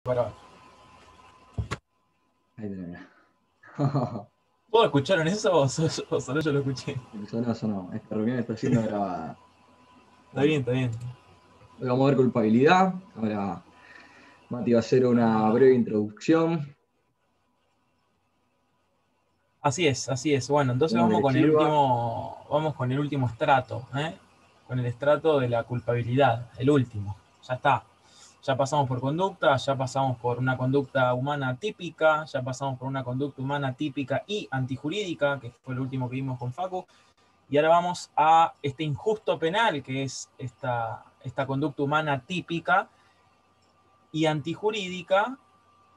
Para. Ahí tenés. ¿Todos escucharon eso o solo yo lo escuché? Sonó. Esta reunión está siendo grabada. Está Bueno, bien, está bien. hoy vamos a ver culpabilidad. Ahora Mati va a hacer una breve introducción. Así es, así es. Bueno, entonces Esperemos que le sirva. vamos con el último estrato, ¿eh? Con el estrato de la culpabilidad, el último. Ya está. Ya pasamos por conducta, ya pasamos por una conducta humana típica, ya pasamos por una conducta humana típica y antijurídica, que fue lo último que vimos con Facu, y ahora vamos a este injusto penal, que es esta conducta humana típica y antijurídica,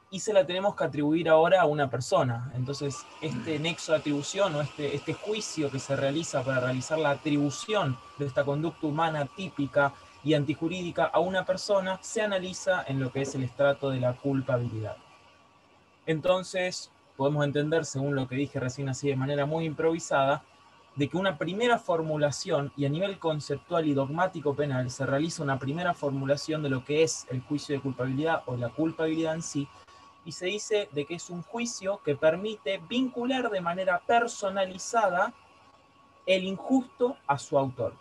y se la tenemos que atribuir ahora a una persona. Entonces, este nexo de atribución o este juicio que se realiza para realizar la atribución de esta conducta humana típica y antijurídica a una persona se analiza en lo que es el estrato de la culpabilidad. Entonces, podemos entender, según lo que dije recién así de manera muy improvisada, de que una primera formulación, y a nivel conceptual y dogmático penal, se realiza una primera formulación de lo que es el juicio de culpabilidad o la culpabilidad en sí, y se dice de que es un juicio que permite vincular de manera personalizada el injusto a su autor.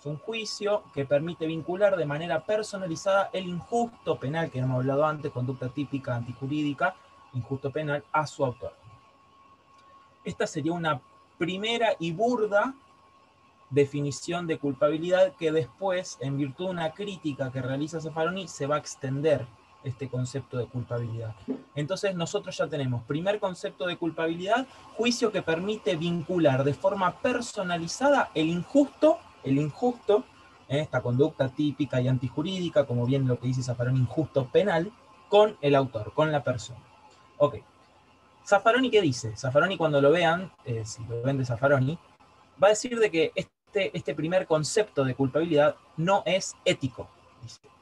Es un juicio que permite vincular de manera personalizada el injusto penal, que hemos hablado antes, conducta típica antijurídica, injusto penal, a su autor. Esta sería una primera y burda definición de culpabilidad que después, en virtud de una crítica que realiza Zaffaroni, se va a extender este concepto de culpabilidad. Entonces nosotros ya tenemos primer concepto de culpabilidad, juicio que permite vincular de forma personalizada el injusto, esta conducta típica y antijurídica, como bien lo que dice Zaffaroni, injusto penal, con el autor, con la persona. Ok. Zaffaroni, ¿qué dice? Zaffaroni, cuando lo vean, si lo ven de Zaffaroni, va a decir de que este primer concepto de culpabilidad no es ético.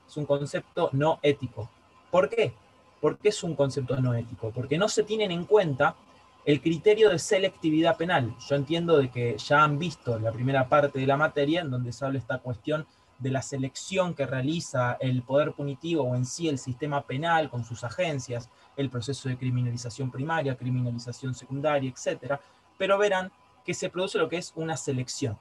Es un concepto no ético. ¿Por qué? ¿Por qué es un concepto no ético? Porque no se tienen en cuenta el criterio de selectividad penal. Yo entiendo de que ya han visto la primera parte de la materia en donde se habla esta cuestión de la selección que realiza el poder punitivo o en sí el sistema penal con sus agencias, el proceso de criminalización primaria, criminalización secundaria, etcétera. Pero verán que se produce lo que es una selección.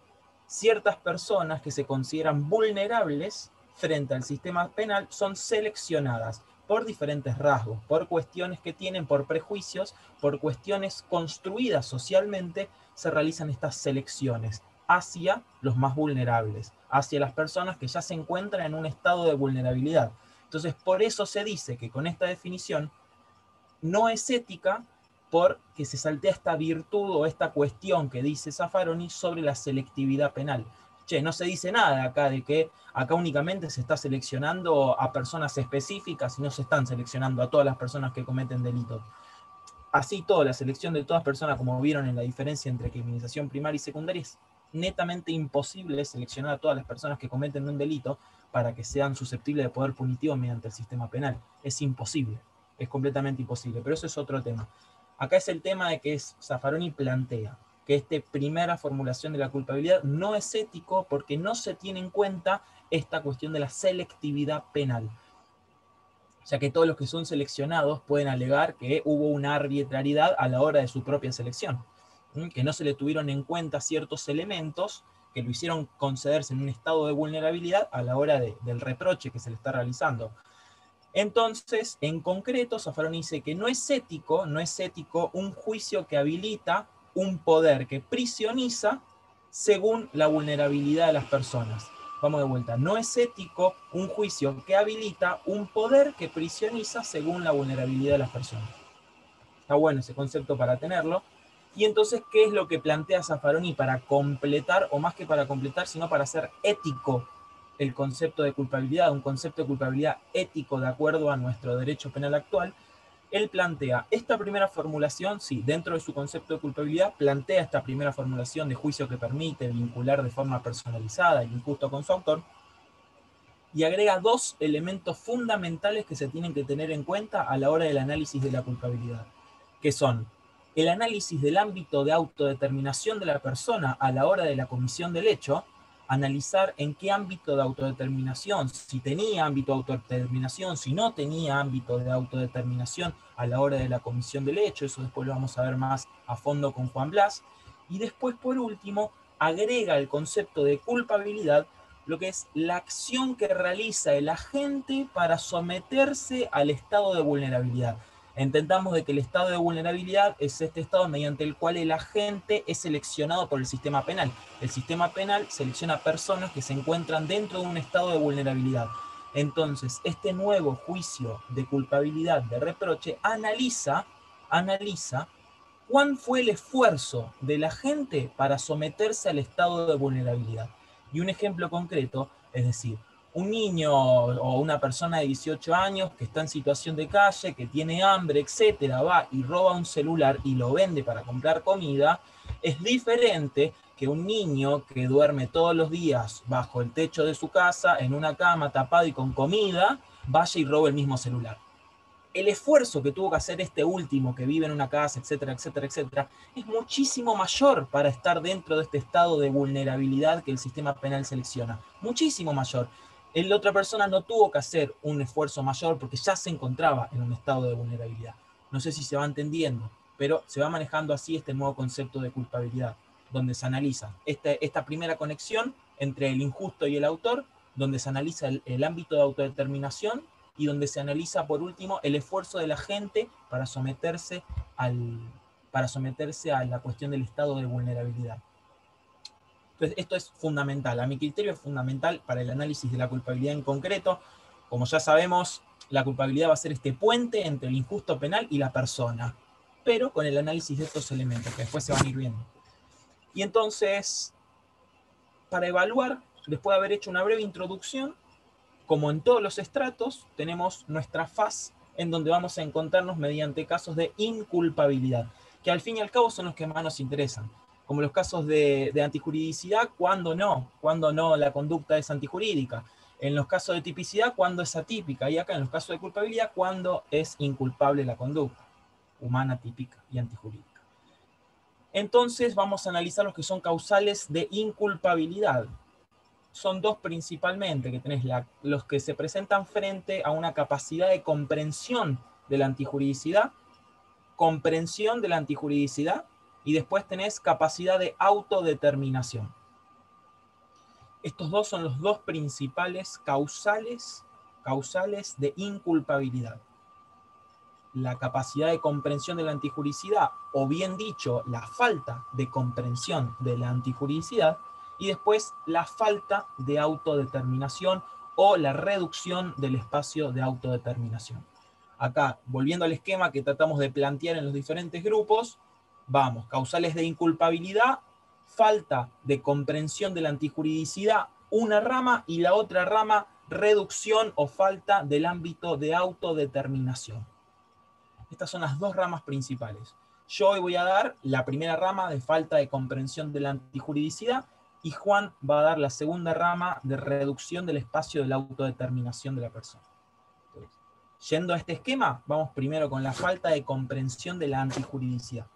Ciertas personas que se consideran vulnerables frente al sistema penal son seleccionadas por diferentes rasgos, por cuestiones que tienen, por prejuicios, por cuestiones construidas socialmente, se realizan estas selecciones hacia los más vulnerables, hacia las personas que ya se encuentran en un estado de vulnerabilidad. Entonces, por eso se dice que con esta definición no es ética porque se saltea esta virtud o esta cuestión que dice Zaffaroni sobre la selectividad penal. Che, no se dice nada acá de que acá únicamente se está seleccionando a personas específicas y no se están seleccionando a todas las personas que cometen delitos. Así todo, la selección de todas personas, como vieron en la diferencia entre criminalización primaria y secundaria, es netamente imposible seleccionar a todas las personas que cometen un delito para que sean susceptibles de poder punitivo mediante el sistema penal. Es imposible, es completamente imposible, pero eso es otro tema. Acá es el tema de que Zaffaroni plantea que esta primera formulación de la culpabilidad no es ético porque no se tiene en cuenta esta cuestión de la selectividad penal, ya que todos los que son seleccionados pueden alegar que hubo una arbitrariedad a la hora de su propia selección, que no se le tuvieron en cuenta ciertos elementos que lo hicieron concederse en un estado de vulnerabilidad a la hora del reproche que se le está realizando. Entonces, en concreto, Zaffaroni dice que no es ético un juicio que habilita un poder que prisioniza según la vulnerabilidad de las personas. Vamos de vuelta, no es ético un juicio que habilita un poder que prisioniza según la vulnerabilidad de las personas. Está bueno ese concepto para tenerlo. Y entonces, ¿qué es lo que plantea Zaffaroni para completar, o más que para completar, sino para hacer ético el concepto de culpabilidad, un concepto de culpabilidad ético de acuerdo a nuestro derecho penal actual? Él plantea esta primera formulación, sí, dentro de su concepto de culpabilidad, plantea esta primera formulación de juicio que permite vincular de forma personalizada y injusto con su autor, y agrega dos elementos fundamentales que se tienen que tener en cuenta a la hora del análisis de la culpabilidad, que son el análisis del ámbito de autodeterminación de la persona a la hora de la comisión del hecho analizar en qué ámbito de autodeterminación, si tenía ámbito de autodeterminación, si no tenía ámbito de autodeterminación a la hora de la comisión del hecho. Eso después lo vamos a ver más a fondo con Juan Blas. Y después, por último, agrega el concepto de culpabilidad, lo que es la acción que realiza el agente para someterse al estado de vulnerabilidad. Entendamos de que el estado de vulnerabilidad es este estado mediante el cual el agente es seleccionado por el sistema penal. El sistema penal selecciona personas que se encuentran dentro de un estado de vulnerabilidad. Entonces, este nuevo juicio de culpabilidad, de reproche, analiza cuán fue el esfuerzo de la gente para someterse al estado de vulnerabilidad. Y un ejemplo concreto, es decir, un niño o una persona de 18 años que está en situación de calle, que tiene hambre, etcétera, va y roba un celular y lo vende para comprar comida, es diferente que un niño que duerme todos los días bajo el techo de su casa, en una cama tapado y con comida, vaya y robe el mismo celular. El esfuerzo que tuvo que hacer este último que vive en una casa, etcétera, etcétera, etcétera, es muchísimo mayor para estar dentro de este estado de vulnerabilidad que el sistema penal selecciona. Muchísimo mayor. La otra persona no tuvo que hacer un esfuerzo mayor porque ya se encontraba en un estado de vulnerabilidad. No sé si se va entendiendo, pero se va manejando así este nuevo concepto de culpabilidad, donde se analiza esta primera conexión entre el injusto y el autor, donde se analiza el ámbito de autodeterminación y donde se analiza por último el esfuerzo de la gente para someterse a la cuestión del estado de vulnerabilidad. Entonces, esto es fundamental, a mi criterio es fundamental para el análisis de la culpabilidad en concreto. Como ya sabemos, la culpabilidad va a ser este puente entre el injusto penal y la persona, pero con el análisis de estos elementos que después se van a ir viendo. Y entonces, para evaluar, después de haber hecho una breve introducción, como en todos los estratos, tenemos nuestra faz en donde vamos a encontrarnos mediante casos de inculpabilidad, que al fin y al cabo son los que más nos interesan, como los casos de antijuridicidad, cuando no la conducta es antijurídica, en los casos de tipicidad, cuando es atípica, y acá en los casos de culpabilidad, cuando es inculpable la conducta humana, típica y antijurídica. Entonces vamos a analizar los que son causales de inculpabilidad. Son dos principalmente, que tenés los que se presentan frente a una capacidad de comprensión de la antijuridicidad, y después tenés capacidad de autodeterminación. Estos dos son los dos principales causales de inculpabilidad. La capacidad de comprensión de la antijuridicidad, o bien dicho, la falta de comprensión de la antijuridicidad, y después la falta de autodeterminación o la reducción del espacio de autodeterminación. Acá, volviendo al esquema que tratamos de plantear en los diferentes grupos, vamos, causales de inculpabilidad, falta de comprensión de la antijuridicidad, una rama, y la otra rama, reducción o falta del ámbito de autodeterminación. Estas son las dos ramas principales. Yo hoy voy a dar la primera rama de falta de comprensión de la antijuridicidad y Juan va a dar la segunda rama de reducción del espacio de la autodeterminación de la persona. Entonces, yendo a este esquema, vamos primero con la falta de comprensión de la antijuridicidad.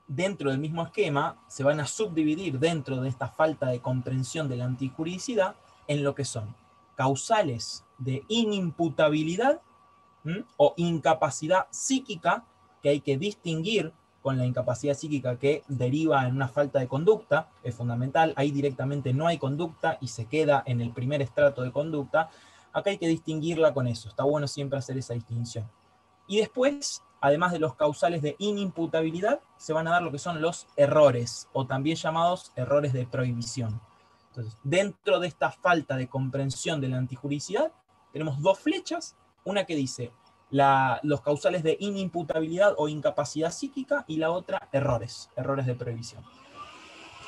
Dentro del mismo esquema se van a subdividir dentro de esta falta de comprensión de la antijuridicidad en lo que son causales de inimputabilidad o incapacidad psíquica, que hay que distinguir con la incapacidad psíquica que deriva en una falta de conducta, es fundamental, ahí directamente no hay conducta y se queda en el primer estrato de conducta. Acá hay que distinguirla con eso, está bueno siempre hacer esa distinción. Y después, además de los causales de inimputabilidad, se van a dar lo que son los errores, o también llamados errores de prohibición. Entonces, dentro de esta falta de comprensión de la antijuridicidad, tenemos dos flechas, una que dice los causales de inimputabilidad o incapacidad psíquica, y la otra errores de prohibición.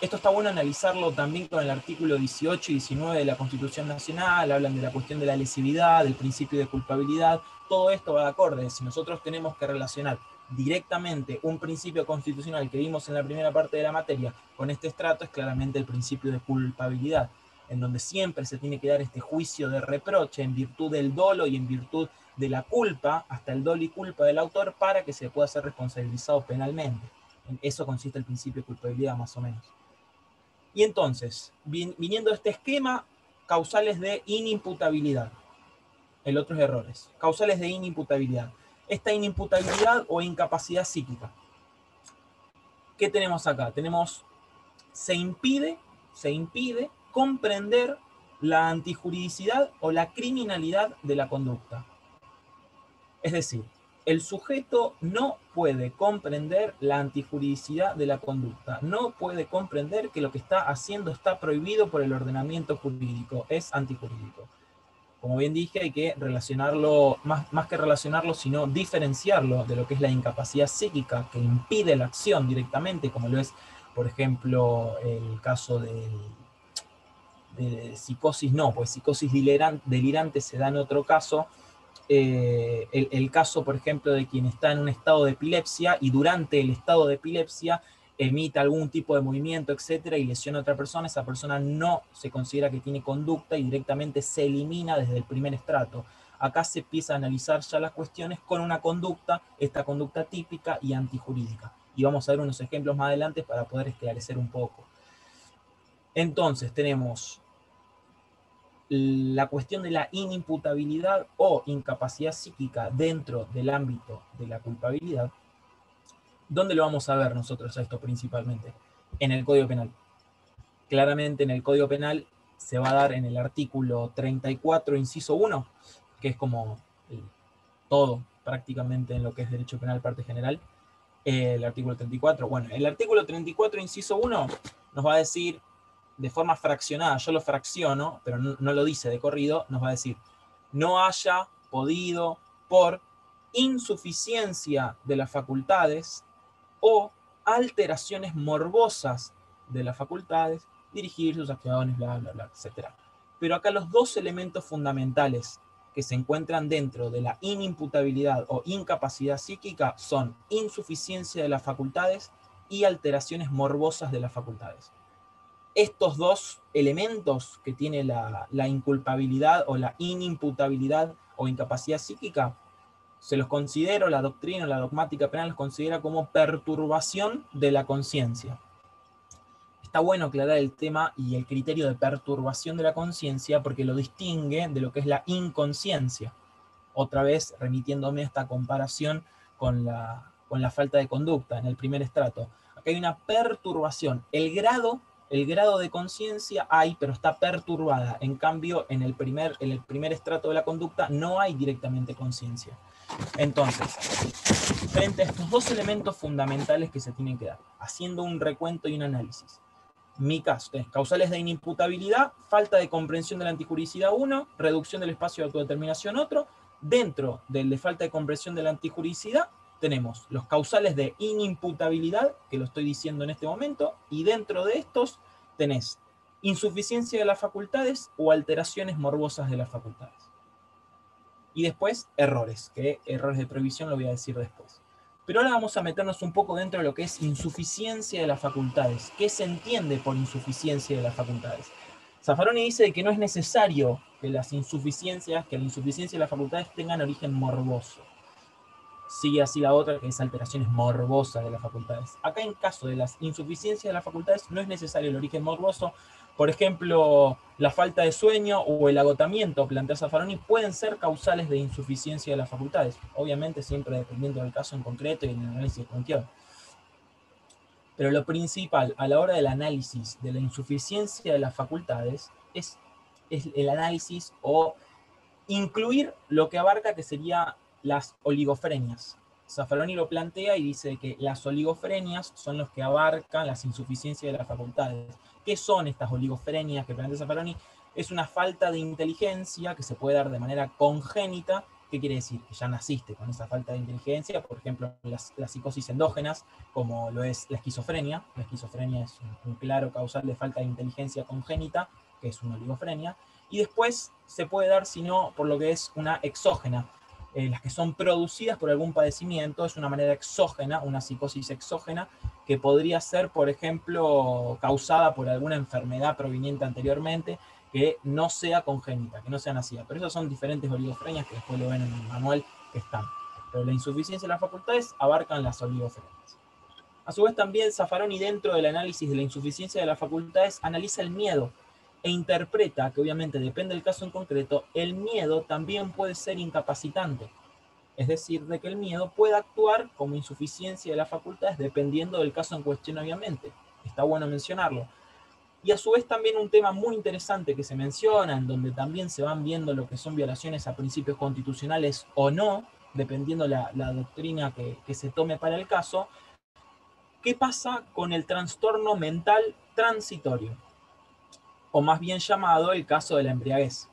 Esto está bueno analizarlo también con el artículo 18 y 19 de la Constitución Nacional, hablan de la cuestión de la lesividad, del principio de culpabilidad, todo esto va de acorde. Si nosotros tenemos que relacionar directamente un principio constitucional que vimos en la primera parte de la materia con este estrato, es claramente el principio de culpabilidad, en donde siempre se tiene que dar este juicio de reproche en virtud del dolo y en virtud de la culpa, hasta el dolo y culpa del autor, para que se pueda ser responsabilizado penalmente. En eso consiste el principio de culpabilidad, más o menos. Y entonces, viniendo de este esquema, causales de inimputabilidad. El otro es errores. Causales de inimputabilidad. Esta inimputabilidad o incapacidad psíquica. ¿Qué tenemos acá? Tenemos, se impide comprender la antijuridicidad o la criminalidad de la conducta. Es decir, el sujeto no puede comprender la antijuridicidad de la conducta, no puede comprender que lo que está haciendo está prohibido por el ordenamiento jurídico, es antijurídico. Como bien dije, hay que relacionarlo, más que relacionarlo, sino diferenciarlo de lo que es la incapacidad psíquica que impide la acción directamente, como lo es, por ejemplo, el caso de psicosis, no, pues psicosis delirante se da en otro caso. El caso, por ejemplo, de quien está en un estado de epilepsia y durante el estado de epilepsia emite algún tipo de movimiento, etcétera, y lesiona a otra persona, esa persona no se considera que tiene conducta y directamente se elimina desde el primer estrato. Acá se empieza a analizar ya las cuestiones con una conducta, esta conducta típica y antijurídica. Y vamos a ver unos ejemplos más adelante para poder esclarecer un poco. Entonces tenemos la cuestión de la inimputabilidad o incapacidad psíquica dentro del ámbito de la culpabilidad. ¿Dónde lo vamos a ver nosotros a esto principalmente? En el Código Penal. Claramente en el Código Penal se va a dar en el artículo 34, inciso 1, que es como todo prácticamente en lo que es derecho penal, parte general. El artículo 34. Bueno, el artículo 34, inciso 1, nos va a decir de forma fraccionada, yo lo fracciono, pero no lo dice de corrido, nos va a decir, no haya podido por insuficiencia de las facultades o alteraciones morbosas de las facultades dirigir sus acciones, bla, bla, bla, etc. Pero acá los dos elementos fundamentales que se encuentran dentro de la inimputabilidad o incapacidad psíquica son insuficiencia de las facultades y alteraciones morbosas de las facultades. Estos dos elementos que tiene la inculpabilidad o la inimputabilidad o incapacidad psíquica, se los considero, la doctrina, la dogmática penal los considera como perturbación de la conciencia. Está bueno aclarar el tema y el criterio de perturbación de la conciencia porque lo distingue de lo que es la inconsciencia. Otra vez remitiéndome a esta comparación con la falta de conducta en el primer estrato. Acá hay una perturbación. El grado de conciencia hay, pero está perturbada. En cambio, en el primer estrato de la conducta no hay directamente conciencia. Entonces, frente a estos dos elementos fundamentales que se tienen que dar, haciendo un recuento y un análisis. Mi caso es causales de inimputabilidad, falta de comprensión de la antijuridicidad 1, reducción del espacio de autodeterminación otro. Dentro del de falta de comprensión de la antijuridicidad tenemos los causales de inimputabilidad, que lo estoy diciendo en este momento, y dentro de estos tenés insuficiencia de las facultades o alteraciones morbosas de las facultades. Y después errores, que errores de prohibición lo voy a decir después. Pero ahora vamos a meternos un poco dentro de lo que es insuficiencia de las facultades. ¿Qué se entiende por insuficiencia de las facultades? Zaffaroni dice que no es necesario que la insuficiencia de las facultades tengan origen morboso. Sigue así la otra, que es alteraciones morbosas de las facultades. Acá en caso de las insuficiencias de las facultades no es necesario el origen morboso. Por ejemplo, la falta de sueño o el agotamiento, plantea Zaffaroni, pueden ser causales de insuficiencia de las facultades. Obviamente siempre dependiendo del caso en concreto y el análisis de cuestión. Pero lo principal a la hora del análisis de la insuficiencia de las facultades es el análisis o incluir lo que abarca que sería las oligofrenias. Zaffaroni lo plantea y dice que las oligofrenias son los que abarcan las insuficiencias de las facultades. ¿Qué son estas oligofrenias que plantea Zaffaroni? Es una falta de inteligencia que se puede dar de manera congénita. ¿Qué quiere decir? Que ya naciste con esa falta de inteligencia, por ejemplo, las psicosis endógenas, como lo es la esquizofrenia. La esquizofrenia es un claro causal de falta de inteligencia congénita, que es una oligofrenia. Y después se puede dar, si no, por lo que es una exógena. Las que son producidas por algún padecimiento, es una manera exógena, una psicosis exógena, que podría ser, por ejemplo, causada por alguna enfermedad proveniente anteriormente, que no sea congénita, que no sea nacida. Pero esas son diferentes oligofrenias que después lo ven en el manual que están. Pero la insuficiencia de las facultades abarcan las oligofrenias. A su vez también Zaffaroni, dentro del análisis de la insuficiencia de las facultades, analiza el miedo e interpreta que, obviamente depende del caso en concreto, el miedo también puede ser incapacitante. Es decir, de que el miedo puede actuar como insuficiencia de las facultades dependiendo del caso en cuestión, obviamente. Está bueno mencionarlo. Y a su vez también un tema muy interesante que se menciona, en donde también se van viendo lo que son violaciones a principios constitucionales o no, dependiendo la doctrina que se tome para el caso. ¿Qué pasa con el trastorno mental transitorio? O más bien llamado el caso de la embriaguez.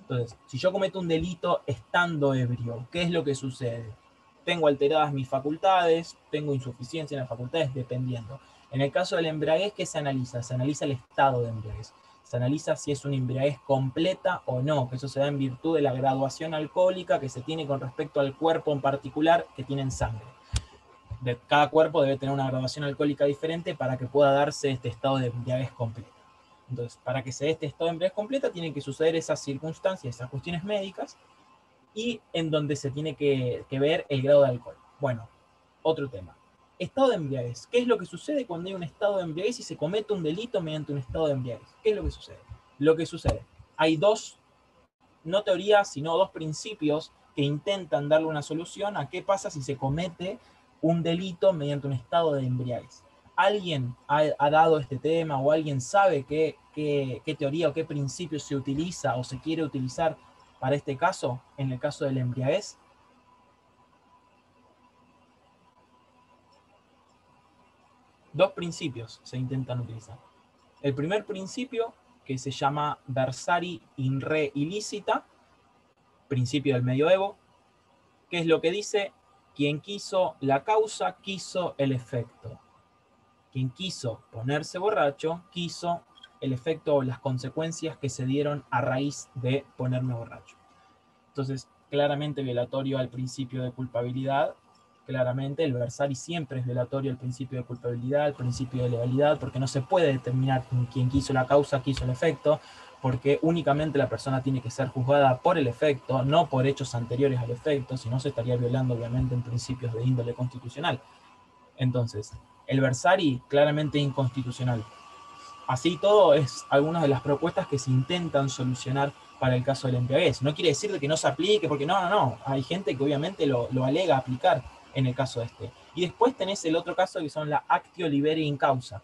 Entonces, si yo cometo un delito estando ebrio, ¿qué es lo que sucede? Tengo alteradas mis facultades, tengo insuficiencia en las facultades, dependiendo. En el caso de la embriaguez, ¿qué se analiza? Se analiza el estado de embriaguez. Se analiza si es una embriaguez completa o no, que eso se da en virtud de la graduación alcohólica que se tiene con respecto al cuerpo en particular que tiene en sangre. Cada cuerpo debe tener una graduación alcohólica diferente para que pueda darse este estado de embriaguez completa. Entonces, para que se dé este estado de embriaguez completa, tienen que suceder esas circunstancias, esas cuestiones médicas, y en donde se tiene que ver el grado de alcohol. Bueno, otro tema. Estado de embriaguez. ¿Qué es lo que sucede cuando hay un estado de embriaguez y se comete un delito mediante un estado de embriaguez? ¿Qué es lo que sucede? Lo que sucede. Hay dos, no teorías, sino dos principios que intentan darle una solución a qué pasa si se comete un delito mediante un estado de embriaguez. ¿Alguien ha dado este tema o alguien sabe qué teoría o qué principio se utiliza o se quiere utilizar para este caso, en el caso de la embriaguez? Dos principios se intentan utilizar. El primer principio, que se llama versari in re illicita, principio del medioevo, que es lo que dice: quien quiso la causa, quiso el efecto. Quien quiso ponerse borracho, quiso el efecto o las consecuencias que se dieron a raíz de ponerme borracho. Entonces, claramente violatorio al principio de culpabilidad. Claramente el versari siempre es violatorio al principio de culpabilidad, al principio de legalidad, porque no se puede determinar quién quiso la causa, quiso el efecto, porque únicamente la persona tiene que ser juzgada por el efecto, no por hechos anteriores al efecto, si no se estaría violando obviamente en principios de índole constitucional. Entonces, el versari claramente inconstitucional. Así todo, es algunas de las propuestas que se intentan solucionar para el caso del embriaguez. No quiere decir que no se aplique, porque no. Hay gente que obviamente lo alega a aplicar en el caso este. Y después tenés el otro caso que son la actio liberi in causa,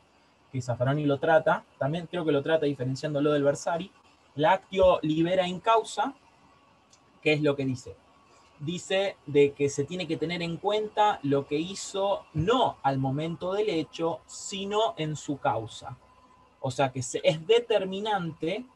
que Zaffaroni lo trata, también creo que lo trata diferenciándolo del versari. La actio libera in causa, ¿qué es lo que dice? Dice de que se tiene que tener en cuenta lo que hizo no al momento del hecho, sino en su causa. O sea que es determinante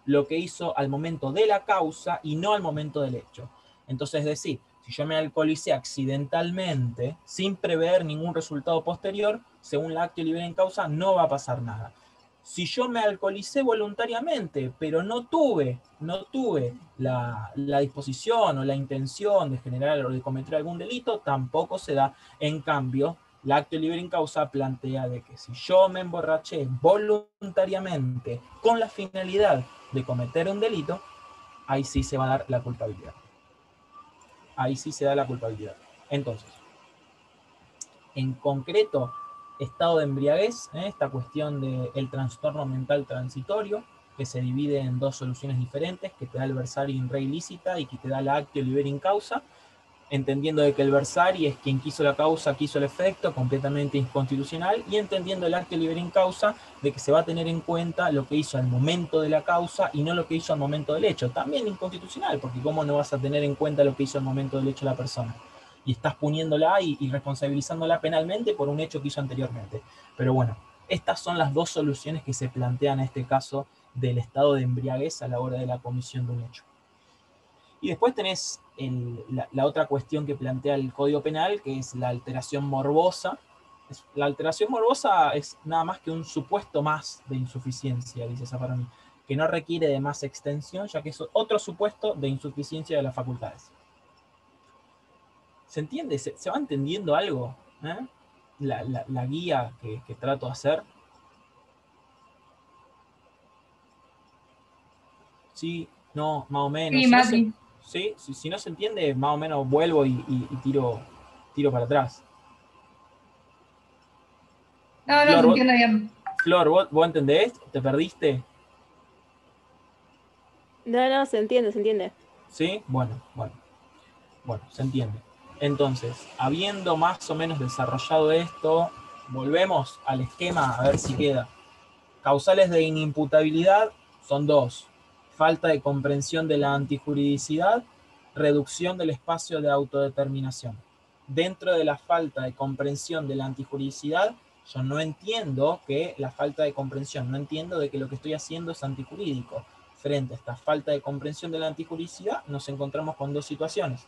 lo que hizo al momento de la causa y no al momento del hecho. Entonces, es decir, si yo me alcoholicé accidentalmente, sin prever ningún resultado posterior, según la actio libera in causa, no va a pasar nada. Si yo me alcoholicé voluntariamente, pero no tuve la disposición o la intención de generar o de cometer algún delito, tampoco se da. En cambio, la actio libera in causa plantea de que si yo me emborraché voluntariamente con la finalidad de cometer un delito, ahí sí se va a dar la culpabilidad. Ahí sí se da la culpabilidad. Entonces, en concreto, estado de embriaguez, esta cuestión del trastorno mental transitorio, que se divide en dos soluciones diferentes, que te da el versari in re illicita y que te da la actio libera in causa, entendiendo de que el versari es quien quiso la causa, quiso el efecto, completamente inconstitucional, y entendiendo el actio libera in causa de que se va a tener en cuenta lo que hizo al momento de la causa y no lo que hizo al momento del hecho. También inconstitucional, porque cómo no vas a tener en cuenta lo que hizo al momento del hecho la persona. Y estás puniéndola y responsabilizándola penalmente por un hecho que hizo anteriormente. Pero bueno, estas son las dos soluciones que se plantean en este caso del estado de embriaguez a la hora de la comisión de un hecho. Y después tenés la otra cuestión que plantea el Código Penal, que es la alteración morbosa. La alteración morbosa es nada más que un supuesto más de insuficiencia, dice Zaffaroni, que no requiere de más extensión, ya que es otro supuesto de insuficiencia de las facultades. ¿Se entiende? ¿Se va entendiendo algo? La guía que trato de hacer. Sí, no, más o menos. Sí, Mati. Si no se entiende, más o menos vuelvo y tiro para atrás. No, Flor, se entiende bien. Flor, ¿vos entendés? ¿Te perdiste? No, se entiende, se entiende. ¿Sí? Bueno, se entiende. Entonces, habiendo más o menos desarrollado esto, volvemos al esquema a ver si queda. Causales de inimputabilidad son dos: falta de comprensión de la antijuridicidad, reducción del espacio de autodeterminación. Dentro de la falta de comprensión de la antijuridicidad, yo no entiendo que la falta de comprensión, no entiendo de que lo que estoy haciendo es antijurídico. Frente a esta falta de comprensión de la antijuridicidad, nos encontramos con dos situaciones: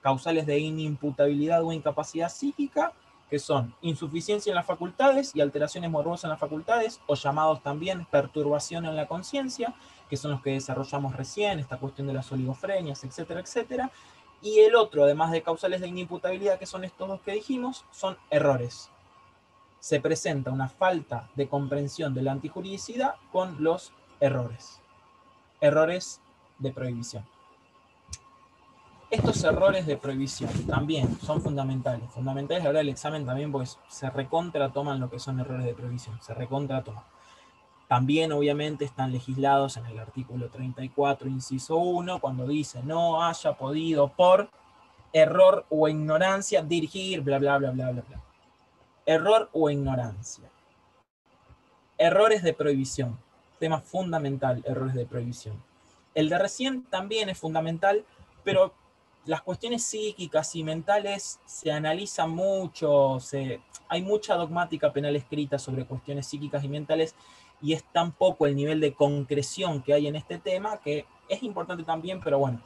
causales de inimputabilidad o incapacidad psíquica, que son insuficiencia en las facultades y alteraciones morbosas en las facultades, o llamados también perturbación en la conciencia, que son los que desarrollamos recién, esta cuestión de las oligofrenias, etcétera, etcétera. Y el otro, además de causales de inimputabilidad, que son estos dos que dijimos, son errores. Se presenta una falta de comprensión de la antijuridicidad con los errores. Errores de prohibición. Estos errores de prohibición también son fundamentales. Fundamentales a la hora del examen también, pues se recontra toman lo que son errores de prohibición. Se recontra toman. También, obviamente, están legislados en el artículo 34, inciso 1, cuando dice no haya podido por error o ignorancia dirigir, bla, bla, bla, bla, bla, bla. Error o ignorancia. Errores de prohibición. Tema fundamental, errores de prohibición. El de recién también es fundamental, pero las cuestiones psíquicas y mentales se analizan mucho, hay mucha dogmática penal escrita sobre cuestiones psíquicas y mentales, y es tan poco el nivel de concreción que hay en este tema que es importante también, pero bueno,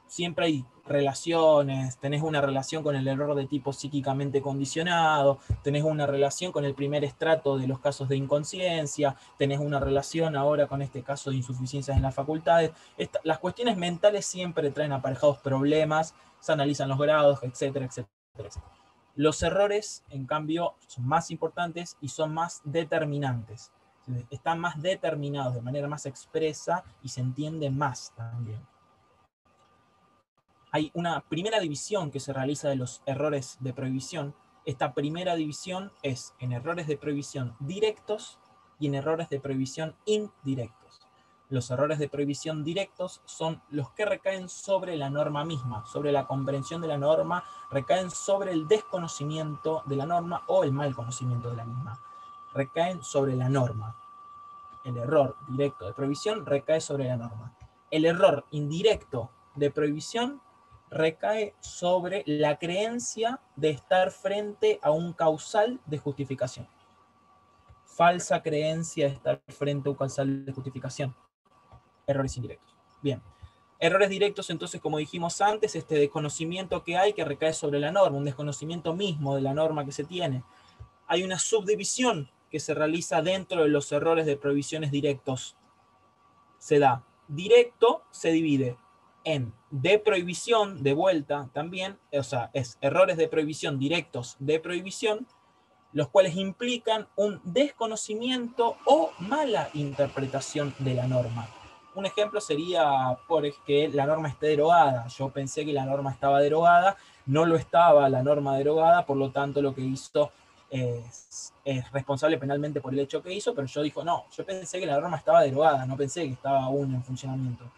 siempre hay relaciones, tenés una relación con el error de tipo psíquicamente condicionado, tenés una relación con el primer estrato de los casos de inconsciencia, tenés una relación ahora con este caso de insuficiencias en las facultades. Las cuestiones mentales siempre traen aparejados problemas, se analizan los grados, etcétera, etcétera, etcétera. Los errores, en cambio, son más importantes y son más determinantes. Están más determinados de manera más expresa y se entiende más también. Hay una primera división que se realiza de los errores de prohibición. Esta primera división es en errores de prohibición directos y en errores de prohibición indirectos. Los errores de prohibición directos son los que recaen sobre la norma misma, sobre la comprensión de la norma, recaen sobre el desconocimiento de la norma o el mal conocimiento de la misma. Recaen sobre la norma. El error directo de prohibición recae sobre la norma. El error indirecto de prohibición recae sobre la creencia de estar frente a un causal de justificación. Falsa creencia de estar frente a un causal de justificación. Errores indirectos. Bien. Errores directos, entonces, como dijimos antes, este desconocimiento que hay que recae sobre la norma, un desconocimiento mismo de la norma que se tiene. Hay una subdivisión que se realiza dentro de los errores de prohibiciones directos. Se da directo, se divide en de prohibición, de vuelta también, o sea, es errores de prohibición directos de prohibición, los cuales implican un desconocimiento o mala interpretación de la norma. Un ejemplo sería que la norma esté derogada. Yo pensé que la norma estaba derogada, no lo estaba la norma derogada, por lo tanto lo que hizo es responsable penalmente por el hecho que hizo, pero yo digo, no, yo pensé que la norma estaba derogada, no pensé que estaba aún en funcionamiento.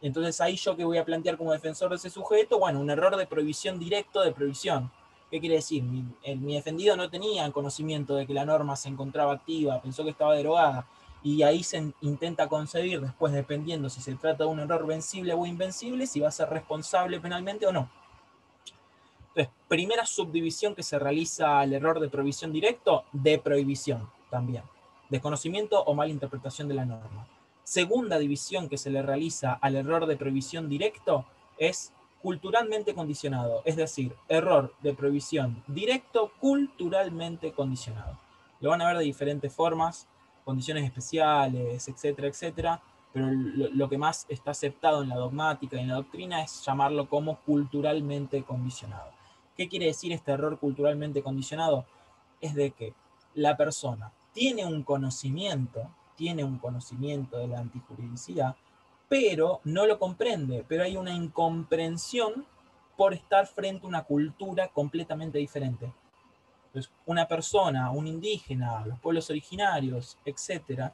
Entonces ahí yo que voy a plantear como defensor de ese sujeto, bueno, un error de prohibición directo de prohibición. ¿Qué quiere decir? Mi defendido no tenía conocimiento de que la norma se encontraba activa, pensó que estaba derogada, y ahí se intenta concebir después, dependiendo si se trata de un error vencible o invencible, si va a ser responsable penalmente o no. Entonces, primera subdivisión que se realiza al error de prohibición directo, de prohibición también. Desconocimiento o mala interpretación de la norma. Segunda división que se le realiza al error de prohibición directo es culturalmente condicionado, es decir, error de prohibición directo culturalmente condicionado. Lo van a ver de diferentes formas, condiciones especiales, etcétera, etcétera, pero lo que más está aceptado en la dogmática y en la doctrina es llamarlo como culturalmente condicionado. ¿Qué quiere decir este error culturalmente condicionado? Es de que la persona tiene un conocimiento de la antijuridicidad, pero no lo comprende, pero hay una incomprensión por estar frente a una cultura completamente diferente. Entonces, una persona, un indígena, los pueblos originarios, etcétera,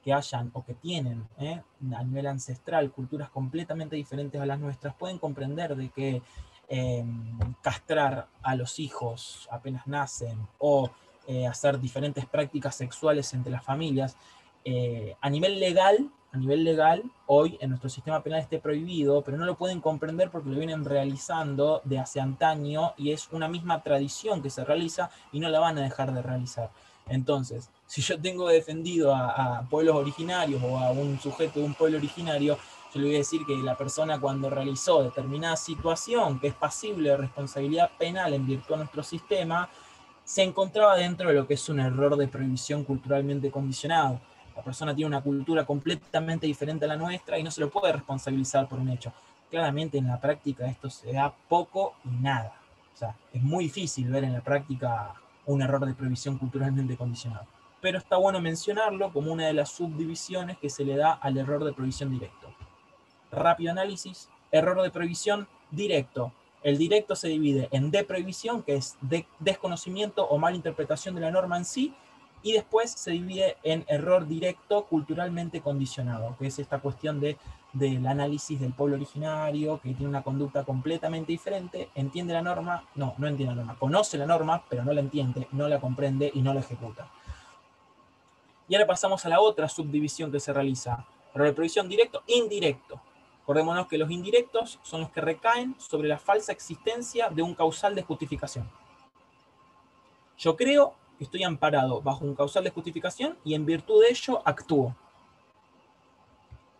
que hayan o que tienen a nivel ancestral culturas completamente diferentes a las nuestras, pueden comprender de que castrar a los hijos apenas nacen o hacer diferentes prácticas sexuales entre las familias, a nivel legal, hoy en nuestro sistema penal esté prohibido, pero no lo pueden comprender porque lo vienen realizando de hace antaño y es una misma tradición que se realiza y no la van a dejar de realizar. Entonces, si yo tengo defendido a pueblos originarios o a un sujeto de un pueblo originario, yo le voy a decir que la persona cuando realizó determinada situación que es pasible de responsabilidad penal en virtud de nuestro sistema, se encontraba dentro de lo que es un error de prohibición culturalmente condicionado. La persona tiene una cultura completamente diferente a la nuestra y no se lo puede responsabilizar por un hecho. Claramente en la práctica esto se da poco y nada. O sea, es muy difícil ver en la práctica un error de prohibición culturalmente condicionado. Pero está bueno mencionarlo como una de las subdivisiones que se le da al error de prohibición directo. Rápido análisis, error de prohibición directo. El directo se divide en de prohibición, que es desconocimiento o mala interpretación de la norma en sí, y después se divide en error directo culturalmente condicionado, que es esta cuestión del análisis del pueblo originario, que tiene una conducta completamente diferente, entiende la norma, no entiende la norma, conoce la norma, pero no la entiende, no la comprende y no la ejecuta. Y ahora pasamos a la otra subdivisión que se realiza, error de prohibición directo, indirecto. Acordémonos que los indirectos son los que recaen sobre la falsa existencia de un causal de justificación. Yo creo que estoy amparado bajo un causal de justificación y en virtud de ello actúo.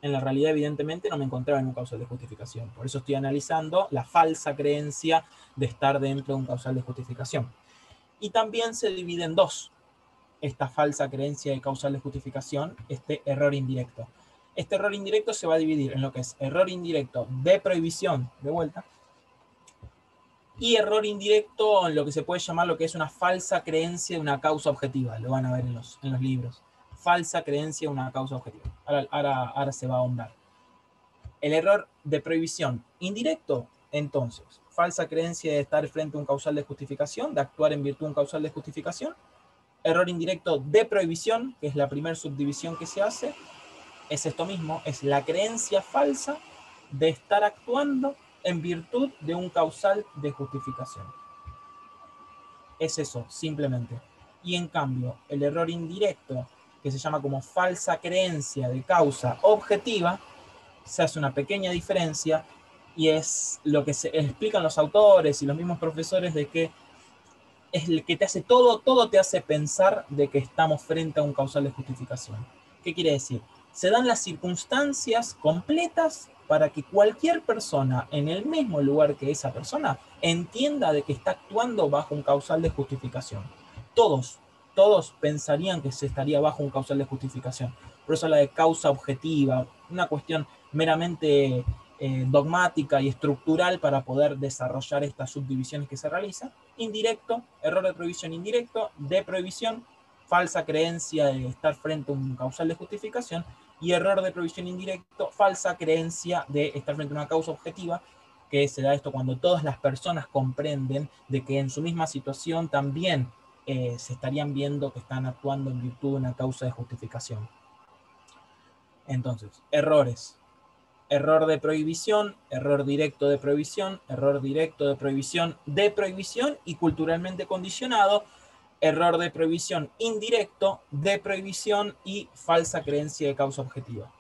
En la realidad, evidentemente, no me encontraba en un causal de justificación. Por eso estoy analizando la falsa creencia de estar dentro de un causal de justificación. Y también se divide en dos esta falsa creencia de causal de justificación, este error indirecto. Este error indirecto se va a dividir en lo que es error indirecto de prohibición, de vuelta, y error indirecto en lo que se puede llamar lo que es una falsa creencia de una causa objetiva. Lo van a ver en los libros. Falsa creencia de una causa objetiva. Ahora se va a ahondar. El error de prohibición indirecto, entonces, falsa creencia de estar frente a un causal de justificación, de actuar en virtud de un causal de justificación. Error indirecto de prohibición, que es la primera subdivisión que se hace, es esto mismo, es la creencia falsa de estar actuando en virtud de un causal de justificación. Es eso, simplemente. Y en cambio, el error indirecto, que se llama como falsa creencia de causa objetiva, se hace una pequeña diferencia y es lo que se explican los autores y los mismos profesores de que es el que te hace todo te hace pensar de que estamos frente a un causal de justificación. ¿Qué quiere decir? Se dan las circunstancias completas para que cualquier persona en el mismo lugar que esa persona entienda de que está actuando bajo un causal de justificación. Todos pensarían que se estaría bajo un causal de justificación. Por eso habla de causa objetiva, una cuestión meramente dogmática y estructural para poder desarrollar estas subdivisiones que se realizan. Indirecto, error de prohibición indirecto, de prohibición, falsa creencia de estar frente a un causal de justificación, y error de prohibición indirecto, falsa creencia de estar frente a una causa objetiva, que se da esto cuando todas las personas comprenden de que en su misma situación también se estarían viendo que están actuando en virtud de una causa de justificación. Entonces, errores. Error de prohibición, error directo de prohibición, error directo de prohibición y culturalmente condicionado, error de prohibición indirecto, de prohibición y falsa creencia de causa objetiva.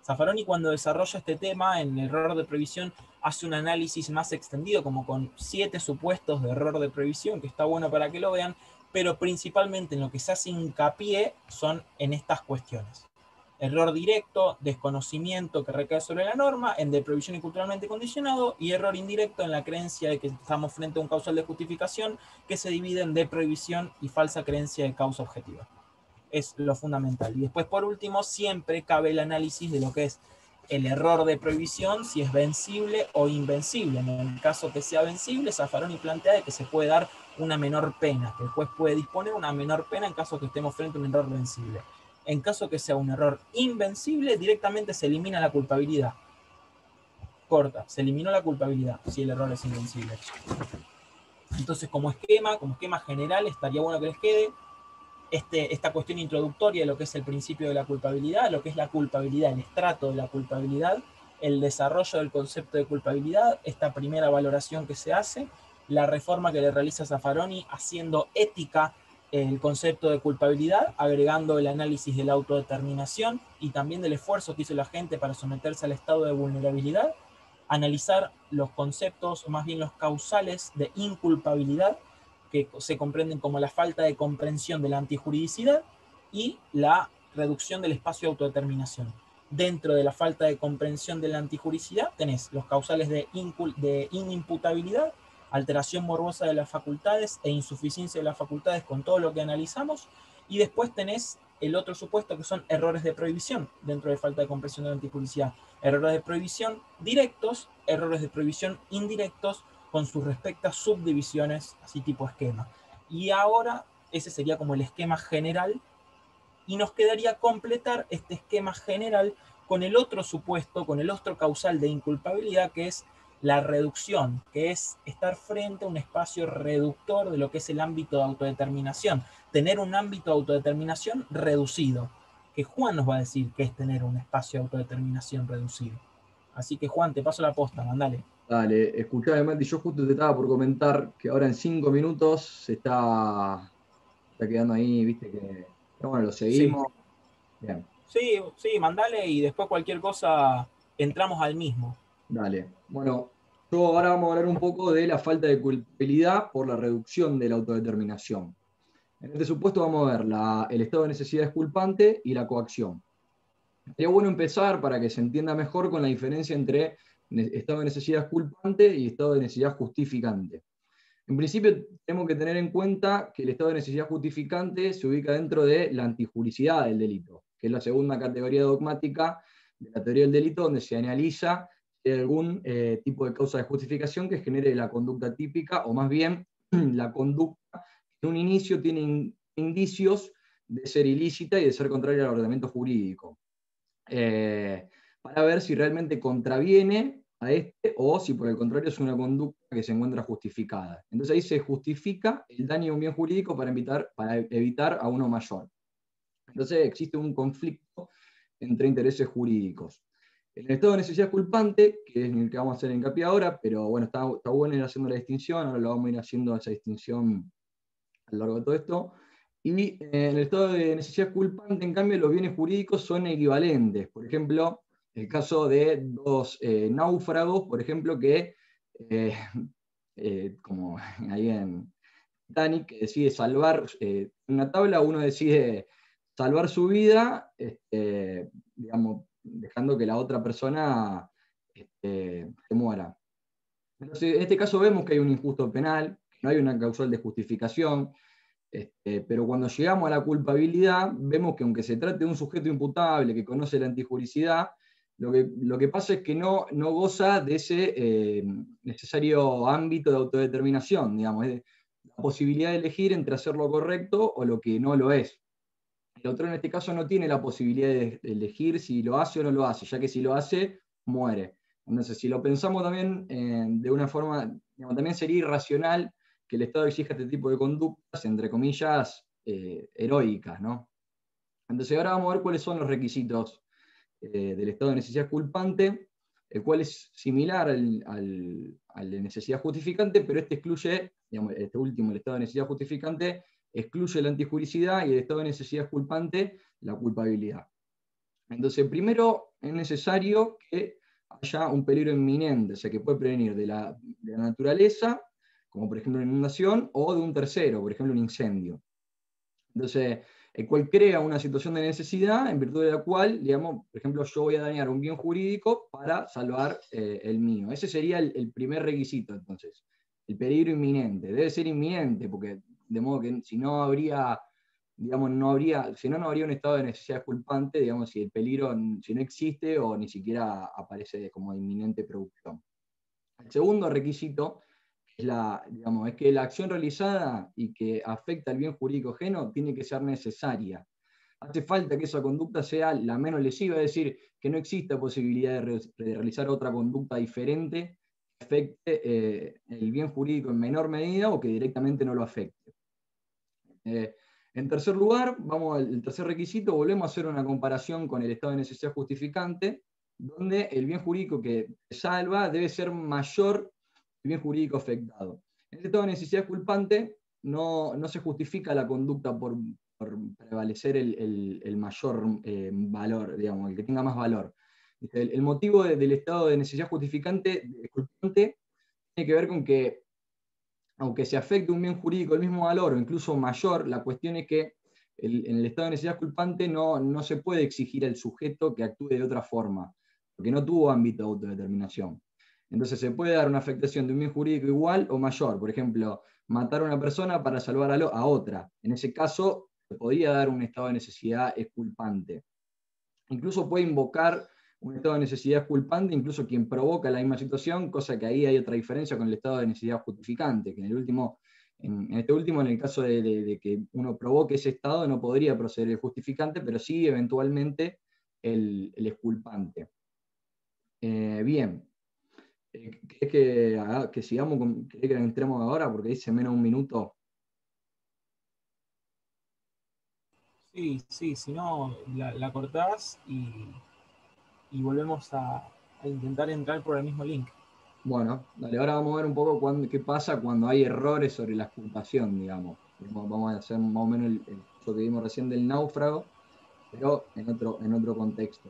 Zaffaroni, cuando desarrolla este tema en error de prohibición, hace un análisis más extendido, como con 7 supuestos de error de prohibición, que está bueno para que lo vean, pero principalmente en lo que se hace hincapié son en estas cuestiones. Error directo, desconocimiento que recae sobre la norma, en de prohibición y culturalmente condicionado, y error indirecto en la creencia de que estamos frente a un causal de justificación, que se divide en de prohibición y falsa creencia de causa objetiva. Es lo fundamental. Y después, por último, siempre cabe el análisis de lo que es el error de prohibición, si es vencible o invencible. En el caso que sea vencible, Zaffaroni plantea de que se puede dar una menor pena, que el juez puede disponer una menor pena en caso que estemos frente a un error vencible. En caso que sea un error invencible, directamente se elimina la culpabilidad. Corta, se eliminó la culpabilidad si el error es invencible. Entonces, como esquema general, estaría bueno que les quede esta cuestión introductoria de lo que es el principio de la culpabilidad, lo que es la culpabilidad, el estrato de la culpabilidad, el desarrollo del concepto de culpabilidad, esta primera valoración que se hace, la reforma que le realiza Zaffaroni haciendo ética el concepto de culpabilidad, agregando el análisis de la autodeterminación y también del esfuerzo que hizo la gente para someterse al estado de vulnerabilidad, analizar los conceptos, más bien los causales de inculpabilidad, que se comprenden como la falta de comprensión de la antijuridicidad y la reducción del espacio de autodeterminación. Dentro de la falta de comprensión de la antijuridicidad tenés los causales de inimputabilidad, alteración morbosa de las facultades e insuficiencia de las facultades con todo lo que analizamos, y después tenés el otro supuesto que son errores de prohibición dentro de falta de comprensión de la antijuridicidad. Errores de prohibición directos, errores de prohibición indirectos, con sus respectivas subdivisiones, así tipo esquema. Y ahora ese sería como el esquema general, y nos quedaría completar este esquema general con el otro supuesto, con el otro causal de inculpabilidad, que es la reducción, que es estar frente a un espacio reductor de lo que es el ámbito de autodeterminación, tener un ámbito de autodeterminación reducido, que Juan nos va a decir que es tener un espacio de autodeterminación reducido. Así que Juan, te paso la posta, mandale. Dale, escuchame, Mati, yo justo te estaba por comentar que ahora en 5 minutos está quedando ahí, viste que. Pero bueno, lo Sí, seguimos. Bien, sí, sí, mandale y después cualquier cosa entramos al mismo. dale. Bueno, yo ahora vamos a hablar un poco de la falta de culpabilidad por la reducción de la autodeterminación. En este supuesto vamos a ver el estado de necesidad exculpante y la coacción. Sería bueno empezar para que se entienda mejor con la diferencia entre estado de necesidad exculpante y estado de necesidad justificante. En principio, tenemos que tener en cuenta que el estado de necesidad justificante se ubica dentro de la antijuricidad del delito, que es la segunda categoría dogmática de la teoría del delito, donde se analiza si hay algún tipo de causa de justificación que genere la conducta típica, o más bien la conducta que en un inicio tiene indicios de ser ilícita y de ser contraria al ordenamiento jurídico. Para ver si realmente contraviene a este o si por el contrario es una conducta que se encuentra justificada. Entonces ahí se justifica el daño a un bien jurídico para evitar a uno mayor. Entonces existe un conflicto entre intereses jurídicos. En el estado de necesidad culpante, que es el que vamos a hacer hincapié ahora, pero bueno, está bueno ir haciendo la distinción, ahora lo vamos a ir haciendo esa distinción a lo largo de todo esto. Y en el estado de necesidad culpante, en cambio, los bienes jurídicos son equivalentes. Por ejemplo, el caso de dos náufragos, por ejemplo, que, como ahí en Titanic, que decide salvar una tabla, uno decide salvar su vida, digamos, dejando que la otra persona se muera. Entonces, en este caso vemos que hay un injusto penal, no hay una causal de justificación. Pero cuando llegamos a la culpabilidad, vemos que aunque se trate de un sujeto imputable que conoce la antijuricidad, lo que pasa es que no goza de ese necesario ámbito de autodeterminación, digamos, es la posibilidad de elegir entre hacer lo correcto o lo que no lo es. El otro en este caso no tiene la posibilidad de elegir si lo hace o no lo hace, ya que si lo hace, muere. Entonces, si lo pensamos también de una forma, digamos, también sería irracional que el Estado exija este tipo de conductas, entre comillas, heroicas, ¿no? Entonces ahora vamos a ver cuáles son los requisitos del estado de necesidad culpante, el cual es similar al de necesidad justificante, pero este excluye, digamos, este último, el estado de necesidad justificante, excluye la antijuricidad y el estado de necesidad culpante, la culpabilidad. Entonces, primero es necesario que haya un peligro inminente, o sea, que puede prevenir de la naturaleza, como por ejemplo una inundación, o de un tercero, por ejemplo un incendio. Entonces, el cual crea una situación de necesidad en virtud de la cual, digamos, por ejemplo, yo voy a dañar un bien jurídico para salvar el mío. Ese sería el primer requisito, entonces. El peligro inminente. Debe ser inminente, porque de modo que si no habría, digamos, no habría un estado de necesidad culpante, digamos, si el peligro si no existe o ni siquiera aparece como inminente producción. El segundo requisito es que la acción realizada y que afecta al bien jurídico ajeno tiene que ser necesaria. Hace falta que esa conducta sea la menos lesiva, es decir, que no exista posibilidad de realizar otra conducta diferente afecte el bien jurídico en menor medida o que directamente no lo afecte. En tercer lugar, vamos al tercer requisito, volvemos a hacer una comparación con el estado de necesidad justificante, donde el bien jurídico que salva debe ser mayor que el bien jurídico afectado. En el estado de necesidad culpante no se justifica la conducta por prevalecer el mayor valor, digamos, el que tenga más valor. El motivo del estado de necesidad justificante culpante tiene que ver con que, aunque se afecte un bien jurídico del mismo valor o incluso mayor, la cuestión es que en el estado de necesidad culpante no se puede exigir al sujeto que actúe de otra forma, porque no tuvo ámbito de autodeterminación. Entonces se puede dar una afectación de un bien jurídico igual o mayor. Por ejemplo, matar a una persona para salvar a otra. En ese caso, se podría dar un estado de necesidad exculpante. Incluso puede invocar un estado de necesidad culpante, incluso quien provoca la misma situación, cosa que ahí hay otra diferencia con el estado de necesidad justificante, que en este último, en el caso de que uno provoque ese estado, no podría proceder el justificante, pero sí eventualmente el exculpante. Bien. ¿Querés que sigamos? ¿Querés que entremos ahora? Porque dice menos un minuto. Sí, si no, la cortás y volvemos a intentar entrar por el mismo link. Bueno, dale, ahora vamos a ver un poco qué pasa cuando hay errores sobre la exculpación, digamos. Vamos a hacer más o menos el curso que vimos recién del náufrago, pero en otro contexto.